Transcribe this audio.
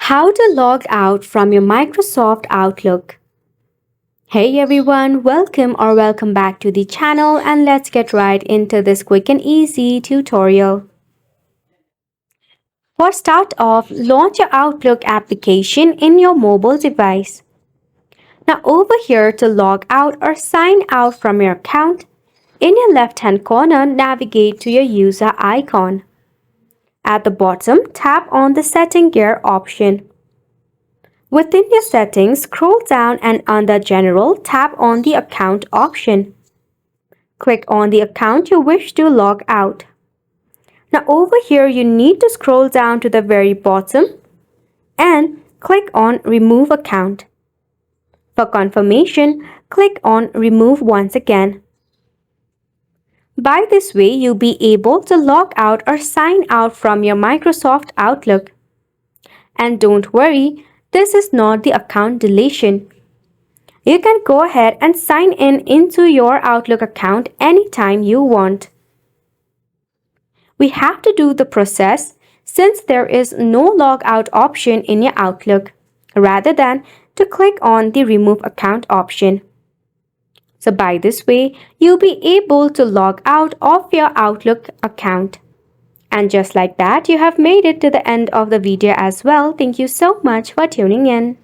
How to log out from your Microsoft Outlook. Hey everyone, welcome back to the channel, and let's get right into this quick and easy tutorial. For start off, launch your Outlook application in your mobile device. Now over here to log out or sign out from your account, in your left hand corner navigate to your user icon. At the bottom, tap on the setting gear option. Within your settings, scroll down and under General, tap on the Account option. Click on the account you wish to log out. Now over here, you need to scroll down to the very bottom and click on Remove Account. For confirmation, click on Remove once again. By this way, you'll be able to log out or sign out from your Microsoft Outlook. And don't worry, this is not the account deletion. You can go ahead and sign in into your Outlook account anytime you want. We have to do the process since there is no logout option in your Outlook, rather than to click on the Remove Account option. So by this way, you'll be able to log out of your Outlook account. And just like that, you have made it to the end of the video as well. Thank you so much for tuning in.